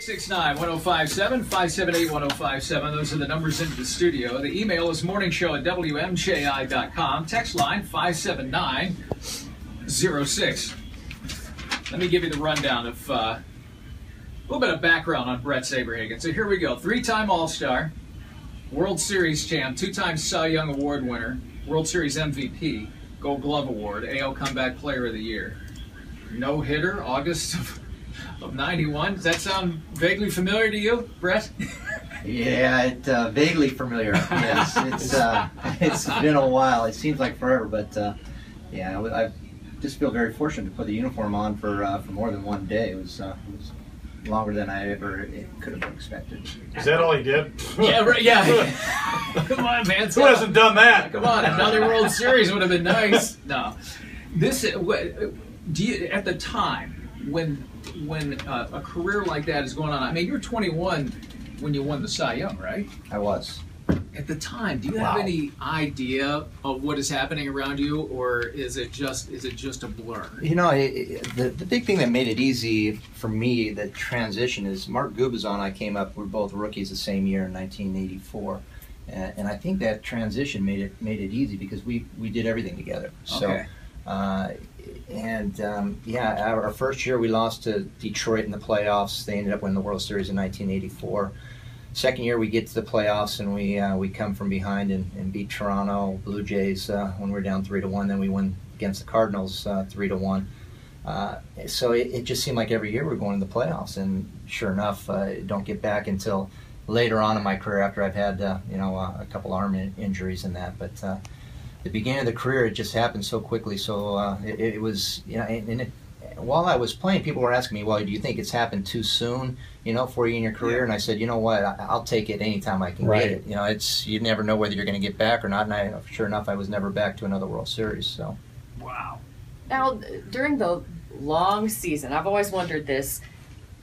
669-1057, 578-1057. Those are the numbers into the studio. The email is morningshow@wmji.com. Text line 57906. Let me give you the rundown of a little bit of background on Bret Saberhagen. So here we go. 3-time All-Star, World Series champ, 2-time Cy Young Award winner, World Series MVP, Gold Glove Award, AL Comeback Player of the Year. No-hitter, August of 91. Does that sound vaguely familiar to you, Bret? Yeah, vaguely familiar. Yes, it's been a while. It seems like forever, but yeah, I just feel very fortunate to put the uniform on for more than one day. It was longer than I ever could have expected. Is that all he did? Yeah, right. Yeah. Come on, man. Who hasn't done that? Come on, another World Series would have been nice. No, this do you, at the time when a career like that is going on. I mean, you're 21 when you won the Cy Young, right? I was. At the time, do you have any idea of what is happening around you, or is it just a blur? You know, the big thing that made it easy for me, the transition, is Mark Gubicza and I came up. We were both rookies the same year in 1984, and I think that transition made it easy because we did everything together. Okay. So, yeah, our first year we lost to Detroit in the playoffs. They ended up winning the World Series in 1984. Second year we get to the playoffs and we come from behind and beat Toronto Blue Jays when we were down 3-1. Then we won against the Cardinals 3-1. So it just seemed like every year we're going to the playoffs. And sure enough, don't get back until later on in my career after I've had a couple arm injuries and that. But the beginning of the career, it just happened so quickly. So it was, while I was playing, people were asking me, well, do you think it's happened too soon, for you in your career? And I said, you know what, I'll take it anytime I can get it. You never know whether you're going to get back or not. And sure enough, I was never back to another World Series. So. Wow. Now, during the long season, I've always wondered this,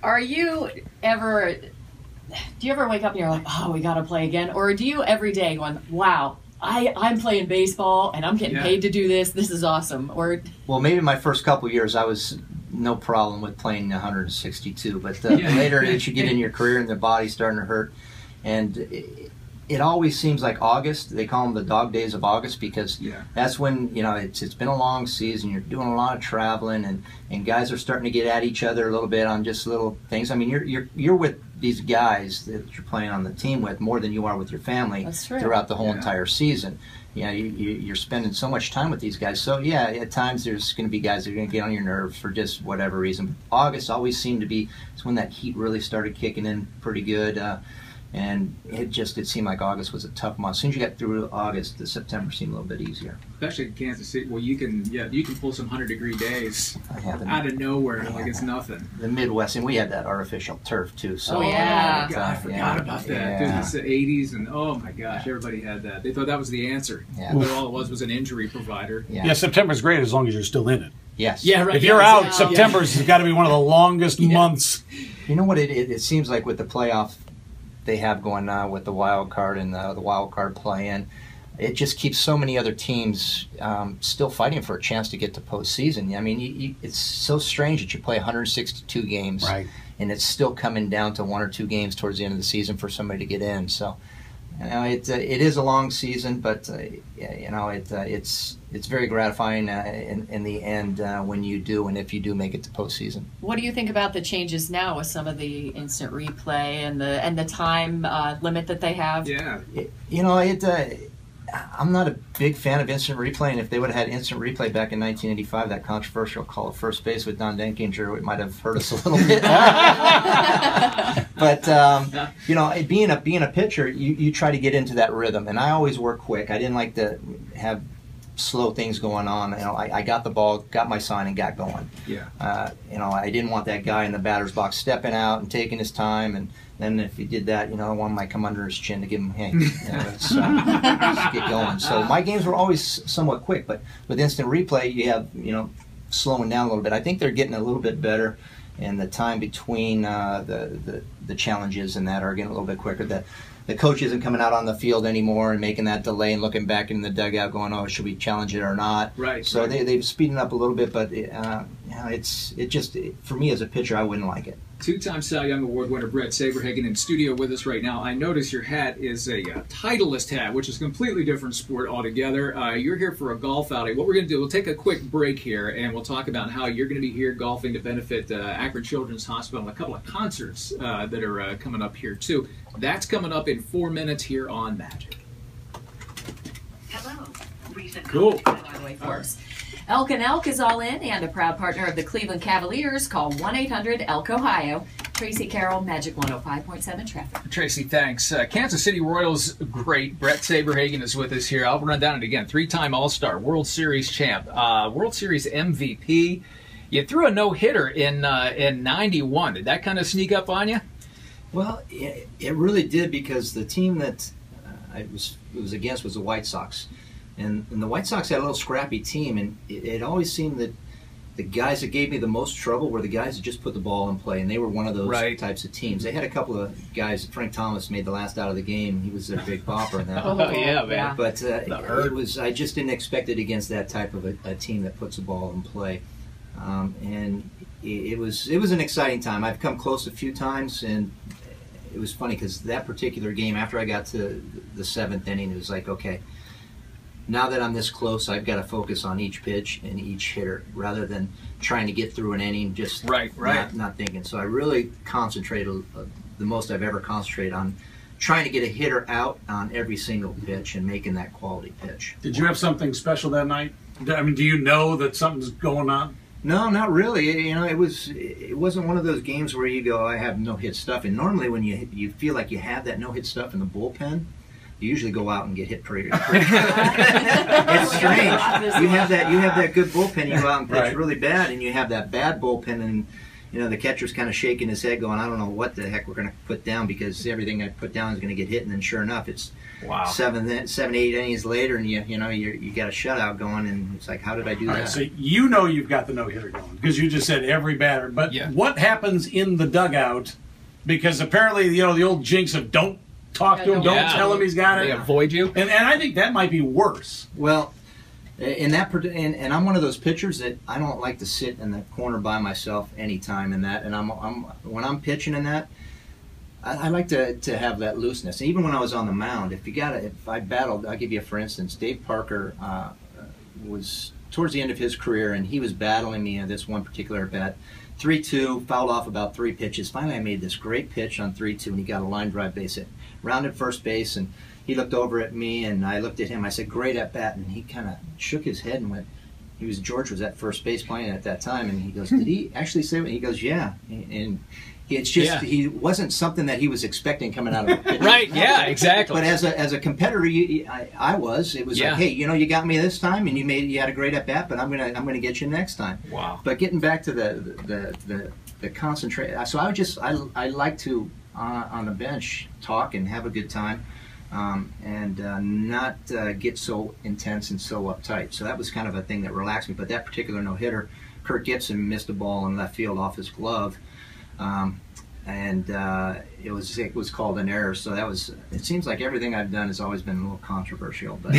do you ever wake up and you're like, oh, we got to play again? Or do you every day going, wow, I'm playing baseball and I'm getting paid to do this. This is awesome. Or well, maybe my first couple of years I was no problem with playing 162, but later as you get in your career and the body's starting to hurt, and it always seems like August. They call them the dog days of August because that's when it's been a long season. You're doing a lot of traveling and guys are starting to get at each other a little bit on just little things. I mean, you're with these guys that you're playing on the team with more than you are with your family throughout the whole entire season. You're spending so much time with these guys. So yeah, at times there's going to be guys that are going to get on your nerves for just whatever reason. But August always seemed to be when that heat really started kicking in pretty good. And it seemed like August was a tough month. As soon as you got through August, the September seemed a little bit easier. Especially in Kansas City, well, you can pull some 100-degree days out of nowhere like it's nothing. The Midwest, and we had that artificial turf too. So I forgot about that. Dude, it's the 80s, and oh my gosh, everybody had that. They thought that was the answer. Yeah. But all it was an injury provider. Yeah, September's great as long as you're still in it. Yes. Yeah, right. If you're out, September's got to be one of the longest months. You know what? It seems like with the playoff they have going on with the wild card and the wild card play-in, it just keeps so many other teams still fighting for a chance to get to postseason. I mean, it's so strange that you play 162 games, and it's still coming down to 1 or 2 games towards the end of the season for somebody to get in. So, it is a long season, but it's very gratifying in the end when you do, and if you do make it to postseason. What do you think about the changes now with some of the instant replay and the time limit that they have? Yeah, I'm not a big fan of instant replay, and if they would have had instant replay back in 1985, that controversial call of first base with Don Denkinger, it might have hurt us a little bit. But being a pitcher, you try to get into that rhythm, and I always work quick. I didn't like to have slow things going on. I got the ball, got my sign, and got going. Yeah. I didn't want that guy in the batter's box stepping out and taking his time, and then if he did that, one might come under his chin to give him, hey, let's get going. So my games were always somewhat quick, but with instant replay, you have, slowing down a little bit. I think they're getting a little bit better, and the time between the challenges and that are getting a little bit quicker. The coach isn't coming out on the field anymore and making that delay and looking back in the dugout going, oh, should we challenge it or not? Right. So they've speeded up a little bit, but for me as a pitcher, I wouldn't like it. Two-time Cy Young Award winner Bret Saberhagen in studio with us right now. I notice your hat is a Titleist hat, which is a completely different sport altogether. You're here for a golf outing. What we're going to do, we'll take a quick break here, and we'll talk about how you're going to be here golfing to benefit Akron Children's Hospital and a couple of concerts that are coming up here, too. That's coming up in 4 minutes here on Majic. Hello. Cool. Elk and Elk is all in and a proud partner of the Cleveland Cavaliers. Call 1-800-ELK-OHIO. Tracy Carroll, Majic 105.7 traffic. Tracy, thanks. Kansas City Royals great Bret Saberhagen is with us here. I'll run down it again. 3-time All-Star, World Series champ, World Series MVP. You threw a no-hitter in 91. Did that kind of sneak up on you? Well, it really did, because the team that it was against was the White Sox. And the White Sox had a little scrappy team, and it always seemed that the guys that gave me the most trouble were the guys that just put the ball in play, and they were one of those types of teams. They had a couple of guys. Frank Thomas made the last out of the game. He was their big popper in that. Oh, yeah, man. But I just didn't expect it against that type of a team that puts the ball in play. And it was an exciting time. I've come close a few times, and it was funny because that particular game, after I got to the 7th inning, it was like, okay, now that I'm this close, I've got to focus on each pitch and each hitter rather than trying to get through an inning just not thinking. So I really concentrated, the most I've ever concentrated on trying to get a hitter out on every single pitch and making that quality pitch. Did you have something special that night? I mean, do you know that something's going on? No, not really. You know, it wasn't one of those games where you go, I have no-hit stuff. And normally when you feel like you have that no-hit stuff in the bullpen, you usually go out and get hit pretty good. It's strange. You have that good bullpen, you go out and pitch really bad, and you have that bad bullpen, and the catcher's kind of shaking his head going, I don't know what the heck we're going to put down, because everything I put down is going to get hit, and then sure enough, it's 7, 8 innings later, and you got a shutout going, and it's like, how did I do that? So you've got the no-hitter going, because you just said every batter. But what happens in the dugout? Because apparently, the old jinx of don't talk to him, don't tell him he's got it. They avoid you. And I think that might be worse. Well, and I'm one of those pitchers that I don't like to sit in the corner by myself anytime in that. And when I'm pitching in that, I like to have that looseness. Even when I was on the mound, if I battled, I'll give you for instance, Dave Parker was towards the end of his career, and he was battling me in this one particular at bat. 3-2, fouled off about 3 pitches. Finally, I made this great pitch on 3-2, and he got a line drive base hit. Rounded first base, and he looked over at me, and I looked at him. I said, great at bat, and he kind of shook his head and went, George was at first base playing at that time, and he goes, did he actually say what? He goes, yeah. And it's just, he wasn't something that he was expecting coming out of a pitch. Right, yeah, exactly. But as a competitor, I was. It was like, hey, you got me this time, and you had a great at bat, but I'm gonna get you next time. Wow. But getting back to the concentrate, so I like to on the bench talk and have a good time, and not get so intense and so uptight. So that was kind of a thing that relaxed me. But that particular no-hitter, Kirk Gibson missed a ball in left field off his glove. And it was called an error. So it seems like everything I've done has always been a little controversial. But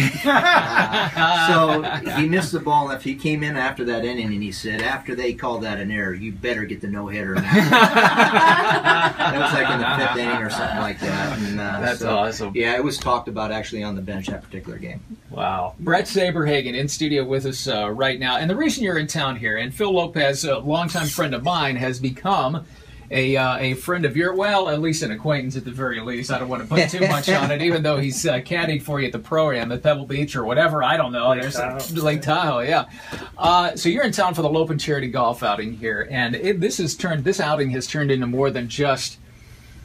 so he missed the ball. If he came in after that inning and he said, after they called that an error, you better get the no-hitter now. That was like in the 5th inning or something like that. And, that's awesome. Yeah, it was talked about actually on the bench that particular game. Wow. Bret Saberhagen in studio with us right now. And the reason you're in town here, and Phil Lopez, a longtime friend of mine, has become a friend of yours, well, at least an acquaintance at the very least. I don't want to put too much on it, even though he's caddied for you at the Pro-Am at Pebble Beach or whatever. I don't know. Lake Tahoe, yeah. So you're in town for the Lopen Charity Golf outing here, and this outing has turned into more than just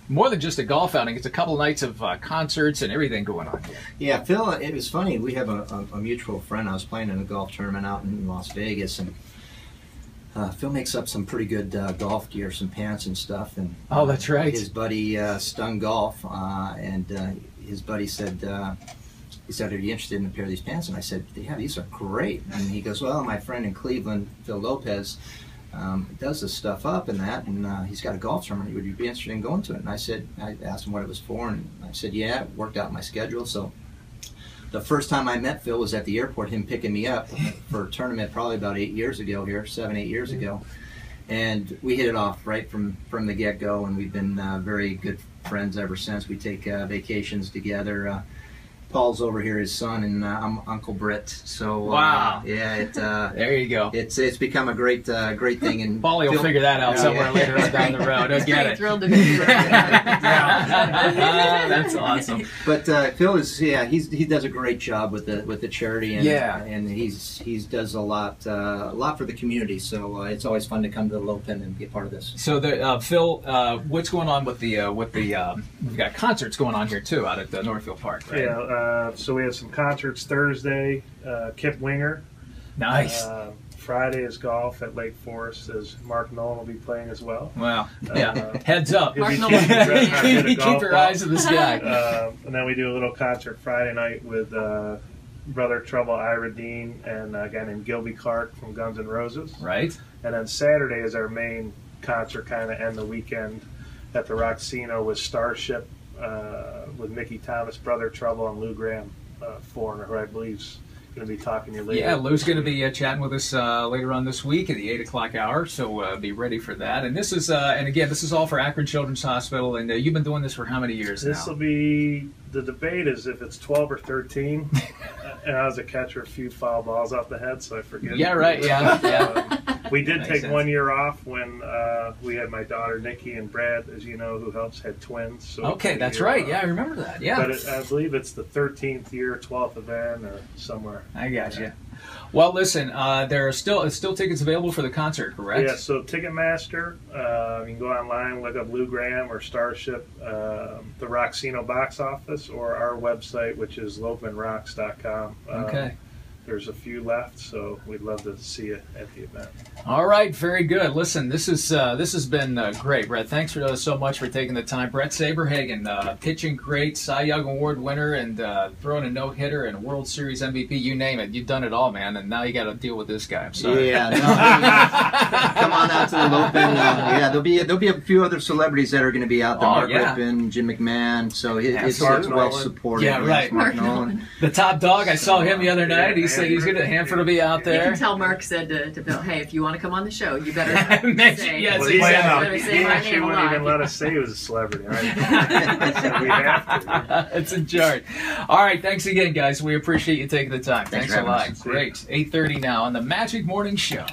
a golf outing. It's a couple nights of concerts and everything going on here. Yeah, Phil, it was funny. We have a mutual friend. I was playing in a golf tournament out in Las Vegas, and Phil makes up some pretty good golf gear, some pants and stuff. And oh, that's right. His buddy Stun Golf, and his buddy said, are you interested in a pair of these pants? And I said, yeah, these are great. And he goes, well, my friend in Cleveland, Phil Lopez, does this stuff up and that, and he's got a golf tournament. Would you be interested in going to it? And I asked him what it was for, and I said, yeah, it worked out my schedule. So the first time I met Phil was at the airport, him picking me up for a tournament probably about 8 years ago here, 7, 8 years ago. And we hit it off right from the get-go, and we've been very good friends ever since. We take vacations together. Paul's over here, his son, and I'm Uncle Bret. So wow, yeah, there you go. It's become a great thing. And Paulie will figure that out somewhere later on down the road. I get it. Thrilled to be here. That's awesome. But Phil is he does a great job with the charity, and and he does a lot for the community. So it's always fun to come to the Lopen and be a part of this. So Phil, what's going on with the we've got concerts going on here too out at the Northfield Park, right? Yeah. So we have some concerts Thursday. Kip Winger. Nice. Friday is golf at Lake Forest, as Mark Nolan will be playing as well. Wow. Yeah. Heads up. Mark Nolan. Keep your eyes on this guy. And then we do a little concert Friday night with Brother Trouble, Ira Dean, and a guy named Gilby Clark from Guns N' Roses. Right. And then Saturday is our main concert, kind of end the weekend at the Roxino with Starship, with Mickey Thomas, Brother Trouble, and Lou Graham, foreigner, who I believe's going to be talking to you later. Yeah, Lou's going to be chatting with us later on this week at the 8 o'clock hour, so be ready for that. And this is, and again, this is all for Akron Children's Hospital, and you've been doing this for how many years now? This will be, the debate is if it's 12 or 13. And I was a catcher, a few foul balls off the head, so I forget. Yeah, right, yeah. We did Makes take sense. 1 year off when we had my daughter Nikki and Brad, as you know, who helps, had twins. So Okay, that's right. Yeah, I remember that. Yeah. But I believe it's the 13th year, 12th event, or somewhere. I got you. Well, listen, there are still tickets available for the concert, correct? Yeah, so Ticketmaster, you can go online, look up Lou Graham or Starship, the Roxino box office, or our website, which is lopenrocks.com. Okay. There's a few left, so we'd love to see you at the event. All right, very good. Listen, this has been great, Bret. Thanks so much for taking the time. Bret Saberhagen, pitching great, Cy Young Award winner, and throwing a no-hitter and a World Series MVP. You name it, you've done it all, man. And now you got to deal with this guy. I'm sorry. Yeah, come on out to the Lopen. Yeah, there'll be a few other celebrities that are going to be out there. Mark Rippon, Jim McMahon. So it's well supported. Yeah, right. Mark Nolan. The top dog. I saw him the other night. He said he's going to Hanford will be out there. You can tell Mark said to Bill, "Hey, if you want to come on the show, you better say, yes, well, exactly. he my actually name wouldn't alive." even let us say he was a celebrity. Right? He said we have to. It's in charge. All right, thanks again, guys. We appreciate you taking the time. Thanks a lot. Great. 8:30 now on the Magic Morning Show.